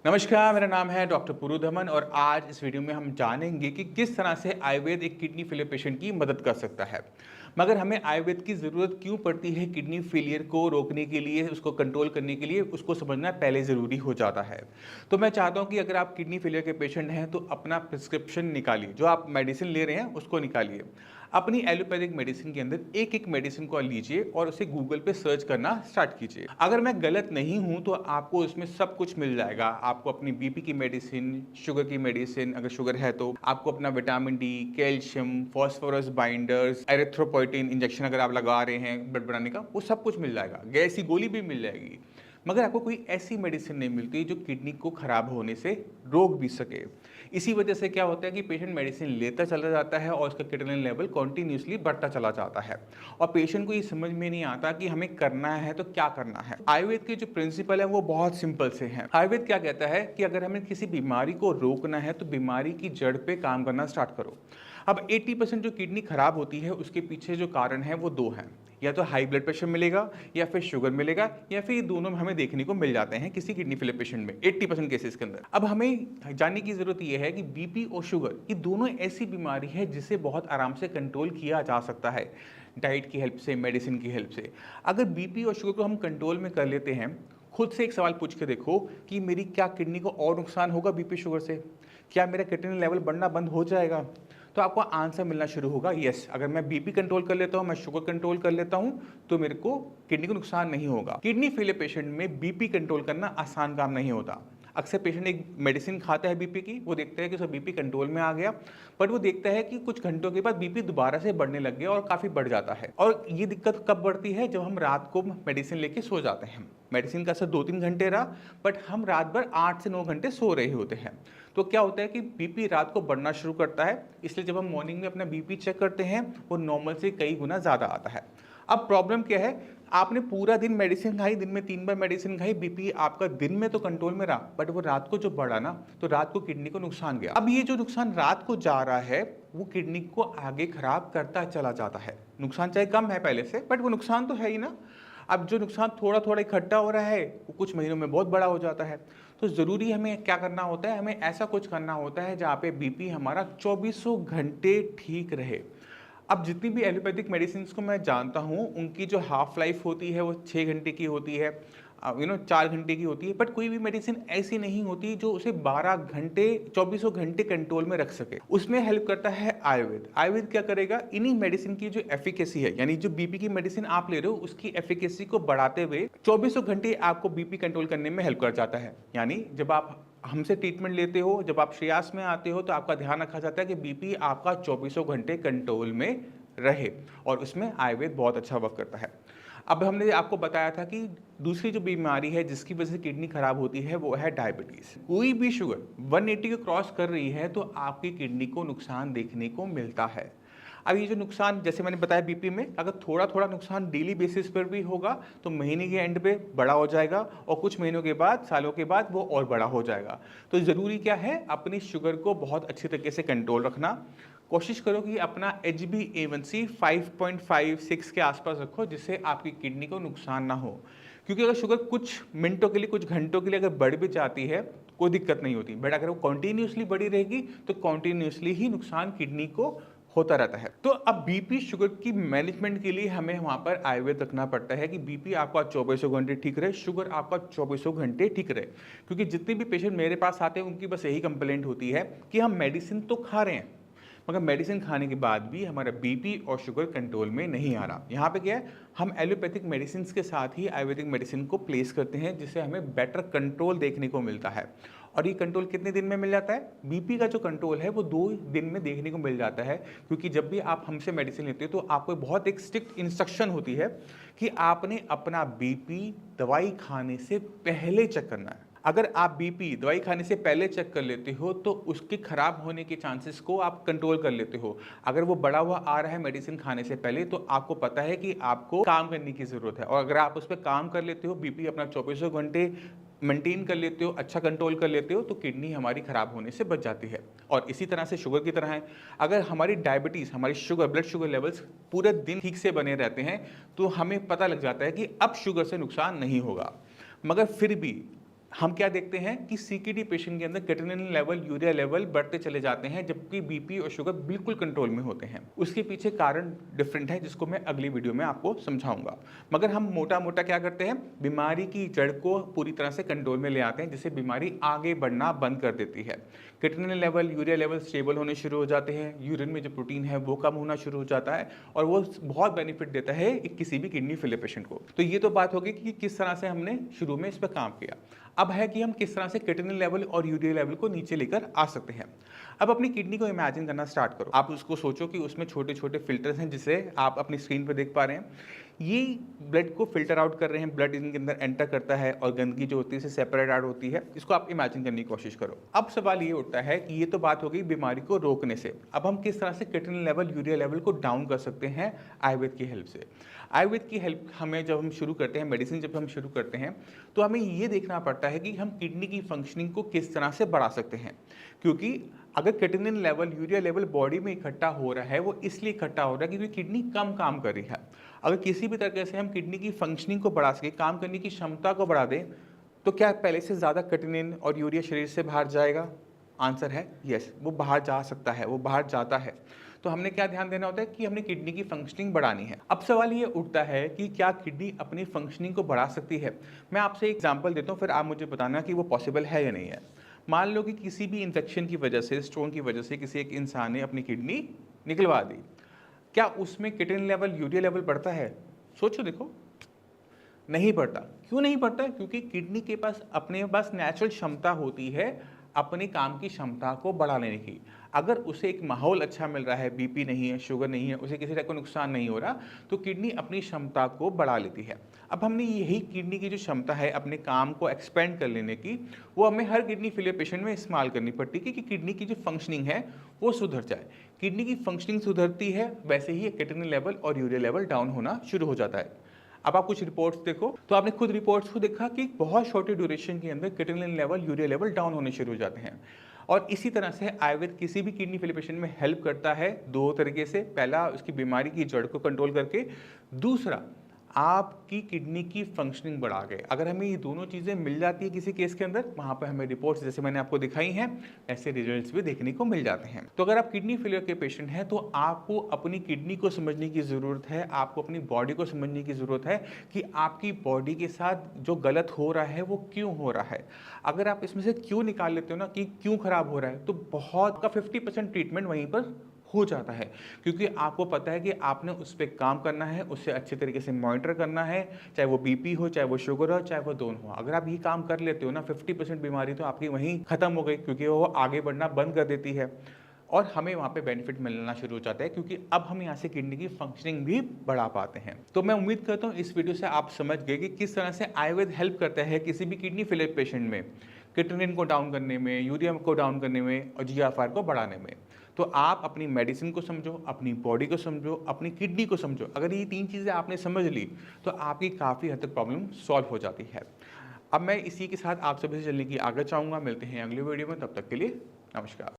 नमस्कार, मेरा नाम है डॉक्टर पुरुधमन और आज इस वीडियो में हम जानेंगे कि किस तरह से आयुर्वेद एक किडनी फेलियर पेशेंट की मदद कर सकता है। मगर हमें आयुर्वेद की ज़रूरत क्यों पड़ती है किडनी फेलियर को रोकने के लिए, उसको कंट्रोल करने के लिए, उसको समझना पहले ज़रूरी हो जाता है। तो मैं चाहता हूँ कि अगर आप किडनी फेलियर के पेशेंट हैं तो अपना प्रिस्क्रिप्शन निकालिए, जो आप मेडिसिन ले रहे हैं उसको निकालिए। अपनी एलोपैथिक मेडिसिन के अंदर एक एक मेडिसिन को लीजिए और उसे गूगल पे सर्च करना स्टार्ट कीजिए। अगर मैं गलत नहीं हूं तो आपको उसमें सब कुछ मिल जाएगा। आपको अपनी बीपी की मेडिसिन, शुगर की मेडिसिन, अगर शुगर है तो आपको अपना vitamin D, calcium, phosphorus binders, erythropoietin injection अगर आप लगा रहे हैं ब्लड बढ़ाने का, वो सब कुछ मिल जाएगा। गैस की गोली भी मिल जाएगी। मगर आपको कोई ऐसी मेडिसिन नहीं मिलती जो किडनी को खराब होने से रोक भी सके। इसी वजह से क्या होता है कि पेशेंट मेडिसिन लेता चला जाता है और उसका क्रिएटिनिन लेवल कॉन्टिन्यूसली बढ़ता चला जाता है और पेशेंट को ये समझ में नहीं आता कि हमें करना है तो क्या करना है। आयुर्वेद के जो प्रिंसिपल है वो बहुत सिंपल से हैं। आयुर्वेद क्या कहता है कि अगर हमें किसी बीमारी को रोकना है तो बीमारी की जड़ पे काम करना स्टार्ट करो। अब 80% जो किडनी खराब होती है उसके पीछे जो कारण है वो दो हैं। या तो हाई ब्लड प्रेशर मिलेगा या फिर शुगर मिलेगा या फिर ये दोनों में हमें देखने को मिल जाते हैं किसी किडनी फेलियर पेशेंट में 80% केसेस के अंदर। अब हमें जानने की जरूरत यह है कि बीपी और शुगर ये दोनों ऐसी बीमारी है जिसे बहुत आराम से कंट्रोल किया जा सकता है डाइट की हेल्प से, मेडिसिन की हेल्प से। अगर बीपी और शुगर को हम कंट्रोल में कर लेते हैं, खुद से एक सवाल पूछ के देखो कि मेरी क्या किडनी को और नुकसान होगा बीपी शुगर से? क्या मेरा क्रिएटिनिन लेवल बढ़ना बंद हो जाएगा? तो आपको आंसर मिलना शुरू होगा यस। अगर मैं बीपी कंट्रोल कर लेता हूं, मैं शुगर कंट्रोल कर लेता हूं तो मेरे को किडनी को नुकसान नहीं होगा। किडनी फेलियर पेशेंट में बीपी कंट्रोल करना आसान काम नहीं होता। अक्सर पेशेंट एक मेडिसिन खाता है बीपी की, वो देखता है कि उसका बीपी कंट्रोल में आ गया, बट वो देखता है कि कुछ घंटों के बाद बीपी दोबारा से बढ़ने लग गया और काफ़ी बढ़ जाता है। और ये दिक्कत कब बढ़ती है? जब हम रात को मेडिसिन लेके सो जाते हैं। मेडिसिन का असर 2-3 घंटे रहा, बट हम रात भर 8 से 9 घंटे सो रहे होते हैं। तो क्या होता है कि बीपी रात को बढ़ना शुरू करता है। इसलिए जब हम मॉर्निंग में अपना बीपी चेक करते हैं वो नॉर्मल से कई गुना ज़्यादा आता है। अब प्रॉब्लम क्या है? आपने पूरा दिन मेडिसिन खाई, दिन में 3 बार मेडिसिन खाई, बीपी आपका दिन में तो कंट्रोल में रहा, बट वो रात को जो बढ़ा ना, तो रात को किडनी को नुकसान गया। अब ये जो नुकसान रात को जा रहा है वो किडनी को आगे खराब करता चला जाता है। नुकसान चाहे कम है पहले से, बट वो नुकसान तो है ही ना। अब जो नुकसान थोड़ा थोड़ा इकट्ठा हो रहा है वो कुछ महीनों में बहुत बड़ा हो जाता है। तो ज़रूरी हमें क्या करना होता है? हमें ऐसा कुछ करना होता है जहाँ पे बीपी हमारा 24 घंटे ठीक रहे। अब जितनी भी एलोपैथिक मेडिसिन को मैं जानता हूँ उनकी जो हाफ लाइफ होती है वो 6 घंटे की होती है, 4 घंटे की होती है, बट कोई भी मेडिसिन ऐसी नहीं होती जो उसे 12 घंटे 24 घंटे कंट्रोल में रख सके। उसमें हेल्प करता है आयुर्वेद। आयुर्वेद क्या करेगा? इन्हीं मेडिसिन की जो एफिकेसी है, यानी जो बीपी की मेडिसिन आप ले रहे हो उसकी एफिकेसी को बढ़ाते हुए 24 घंटे आपको बीपी कंट्रोल करने में हेल्प कर जाता है। यानी जब आप हमसे ट्रीटमेंट लेते हो, जब आप श्रेयास में आते हो तो आपका ध्यान रखा जाता है कि बीपी आपका 24 घंटे कंट्रोल में रहे और उसमें आयुर्वेद बहुत अच्छा वर्क करता है। अब हमने आपको बताया था कि दूसरी जो बीमारी है जिसकी वजह से किडनी खराब होती है वो है डायबिटीज। कोई भी शुगर 180 को क्रॉस कर रही है तो आपकी किडनी को नुकसान देखने को मिलता है। अब ये जो नुकसान, जैसे मैंने बताया बीपी में, अगर थोड़ा थोड़ा नुकसान डेली बेसिस पर भी होगा तो महीने के एंड पे बड़ा हो जाएगा और कुछ महीनों के बाद, सालों के बाद वो और बड़ा हो जाएगा। तो ज़रूरी क्या है? अपनी शुगर को बहुत अच्छी तरीके से कंट्रोल रखना। कोशिश करो कि अपना HbA1c 5.56 के आसपास रखो जिससे आपकी किडनी को नुकसान ना हो। क्योंकि अगर शुगर कुछ मिनटों के लिए, कुछ घंटों के लिए अगर बढ़ भी जाती है कोई दिक्कत नहीं होती, बट अगर वो कॉन्टीन्यूसली बढ़ी रहेगी तो कॉन्टीन्यूसली ही नुकसान किडनी को होता रहता है। तो अब बीपी शुगर की मैनेजमेंट के लिए हमें वहां पर आयुर्वेद रखना पड़ता है कि बीपी आपका 24 घंटे ठीक रहे, शुगर आपका 24 घंटे ठीक रहे। क्योंकि जितने भी पेशेंट मेरे पास आते हैं उनकी बस यही कंप्लेंट होती है कि हम मेडिसिन तो खा रहे हैं मगर मेडिसिन खाने के बाद भी हमारा बीपी और शुगर कंट्रोल में नहीं आ रहा। यहाँ पे क्या है? हम एलोपैथिक मेडिसिन के साथ ही आयुर्वेदिक मेडिसिन को प्लेस करते हैं जिससे हमें बेटर कंट्रोल देखने को मिलता है। और ये कंट्रोल कितने दिन में मिल जाता है? बीपी का जो कंट्रोल है वो 2 दिन में देखने को मिल जाता है। क्योंकि जब भी आप हमसे मेडिसिन लेते हो तो आपको बहुत एक स्ट्रिक्ट इंस्ट्रक्शन होती है कि आपने अपना बीपी दवाई खाने से पहले चेक करना है। अगर आप बीपी दवाई खाने से पहले चेक कर लेते हो तो उसके खराब होने के चांसेस को आप कंट्रोल कर लेते हो। अगर वो बढ़ा हुआ आ रहा है मेडिसिन खाने से पहले तो आपको पता है कि आपको काम करने की ज़रूरत है, और अगर आप उस पर काम कर लेते हो, बीपी अपना 24 घंटे मेंटेन कर लेते हो, अच्छा कंट्रोल कर लेते हो, तो किडनी हमारी खराब होने से बच जाती है। और इसी तरह से शुगर की तरह है। अगर हमारी डायबिटीज़, हमारी शुगर, ब्लड शुगर लेवल्स पूरे दिन ठीक से बने रहते हैं तो हमें पता लग जाता है कि अब शुगर से नुकसान नहीं होगा। मगर फिर भी हम क्या देखते हैं कि सीकेडी पेशेंट के अंदर क्रेटिनिन लेवल, यूरिया लेवल बढ़ते चले जाते हैं, जबकि बीपी और शुगर बिल्कुल कंट्रोल में होते हैं। उसके पीछे कारण डिफरेंट है, जिसको मैं अगली वीडियो में आपको समझाऊंगा। मगर हम मोटा मोटा क्या करते हैं, बीमारी की जड़ को पूरी तरह से कंट्रोल में ले आते हैं, जिससे बीमारी आगे बढ़ना बंद कर देती है। Creatinine level, urea level stable होने शुरू हो जाते हैं, यूरिन में जो प्रोटीन है वो कम होना शुरू हो जाता है, और वो बहुत बेनिफिट देता है किसी भी किडनी फेलियर पेशेंट को। तो ये तो बात होगी कि किस तरह से हमने शुरू में इस पर काम किया। अब है कि हम किस तरह से क्रेटिनिन लेवल और यूरिया लेवल को नीचे लेकर आ सकते हैं। अब अपनी किडनी को इमेजिन करना स्टार्ट करो। आप उसको सोचो कि उसमें छोटे छोटे फिल्टर्स हैं, जिसे आप अपनी स्क्रीन पर देख पा रहे हैं। ये ब्लड को फिल्टर आउट कर रहे हैं, ब्लड इनके अंदर एंटर करता है और गंदगी जो होती है इसे सेपरेट आउट होती है। इसको आप इमेजिन करने की कोशिश करो। अब सवाल ये उठता है कि ये तो बात हो गई बीमारी को रोकने से, अब हम किस तरह से क्रेटिनिन लेवल, यूरिया लेवल को डाउन कर सकते हैं आयुर्वेद की हेल्प से। आयुर्वेद की हेल्प हमें जब हम शुरू करते हैं, मेडिसिन जब हम शुरू करते हैं, तो हमें ये देखना पड़ता है कि हम किडनी की फंक्शनिंग को किस तरह से बढ़ा सकते हैं। क्योंकि अगर creatinine level, urea level body में इकट्ठा हो रहा है, वो इसलिए इकट्ठा हो रहा है क्योंकि किडनी कम काम कर रही है। अगर किसी भी तरीके से हम किडनी की फंक्शनिंग को बढ़ा सके, काम करने की क्षमता को बढ़ा दें, तो क्या पहले से ज़्यादा क्रेटिनिन और यूरिया शरीर से बाहर जाएगा? आंसर है यस, वो बाहर जा सकता है, वो बाहर जाता है। तो हमने क्या ध्यान देना होता है कि हमने किडनी की फंक्शनिंग बढ़ानी है। अब सवाल ये उठता है कि क्या किडनी अपनी फंक्शनिंग को बढ़ा सकती है? मैं आपसे एक एग्जांपल देता हूँ, फिर आप मुझे बताना कि वो पॉसिबल है या नहीं है। मान लो कि किसी भी इन्फेक्शन की वजह से, स्टोन की वजह से किसी एक इंसान ने अपनी किडनी निकलवा दी, क्या उसमें क्रेटिनिन लेवल, यूरिया लेवल बढ़ता है? सोचो देखो, नहीं बढ़ता। क्यों नहीं बढ़ता है? क्योंकि किडनी के पास अपने पास नेचुरल क्षमता होती है अपने काम की क्षमता को बढ़ा लेने की। अगर उसे एक माहौल अच्छा मिल रहा है, बीपी नहीं है, शुगर नहीं है, उसे किसी तरह का नुकसान नहीं हो रहा, तो किडनी अपनी क्षमता को बढ़ा लेती है। अब हमने यही किडनी की जो क्षमता है अपने काम को एक्सपेंड कर लेने की, वो हमें हर किडनी फेलियर पेशेंट में इस्तेमाल करनी पड़ती है कि किडनी की जो फंक्शनिंग है वो सुधर जाए। किडनी की फंक्शनिंग सुधरती है, वैसे ही क्रेटिनिन लेवल और यूरिया लेवल डाउन होना शुरू हो जाता है। अब आप कुछ रिपोर्ट्स देखो, तो आपने खुद रिपोर्ट्स को देखा कि बहुत छोटे ड्यूरेशन के अंदर creatinine level, urea level down होने शुरू हो जाते हैं। और इसी तरह से आयुर्वेद किसी भी किडनी फेलियर पेशेंट में हेल्प करता है दो तरीके से। पहला, उसकी बीमारी की जड़ को कंट्रोल करके, दूसरा आपकी किडनी की फंक्शनिंग बढ़ा के। अगर हमें ये दोनों चीज़ें मिल जाती है किसी केस के अंदर, वहाँ पे हमें रिपोर्ट्स जैसे मैंने आपको दिखाई हैं, ऐसे रिजल्ट्स भी देखने को मिल जाते हैं। तो अगर आप किडनी फेलियर के पेशेंट हैं, तो आपको अपनी किडनी को समझने की ज़रूरत है, आपको अपनी बॉडी को समझने की ज़रूरत है कि आपकी बॉडी के साथ जो गलत हो रहा है वो क्यों हो रहा है। अगर आप इसमें से क्यों निकाल लेते हो ना कि क्यों खराब हो रहा है, तो बहुत का 50% ट्रीटमेंट वहीं पर हो जाता है। क्योंकि आपको पता है कि आपने उस पर काम करना है, उससे अच्छे तरीके से मॉनिटर करना है, चाहे वो बीपी हो, चाहे वो शुगर हो, चाहे वो दोनों हो। अगर आप ये काम कर लेते हो ना, 50% बीमारी तो आपकी वहीं खत्म हो गई, क्योंकि वो आगे बढ़ना बंद कर देती है और हमें वहाँ पे बेनिफिट मिलना शुरू हो जाता है, क्योंकि अब हम यहाँ से किडनी की फंक्शनिंग भी बढ़ा पाते हैं। तो मैं उम्मीद करता हूँ इस वीडियो से आप समझ गए कि किस तरह से आयुर्वेद हेल्प करता है किसी भी किडनी फेलियर पेशेंट में, क्रेटिनिन को डाउन करने में, यूरिया को डाउन करने में और GFR को बढ़ाने में। तो आप अपनी मेडिसिन को समझो, अपनी बॉडी को समझो, अपनी किडनी को समझो। अगर ये तीन चीज़ें आपने समझ ली तो आपकी काफ़ी हद तक प्रॉब्लम सॉल्व हो जाती है। अब मैं इसी के साथ आप सभी से चलने की आगे चाहूँगा। मिलते हैं अगली वीडियो में, तब तक के लिए नमस्कार।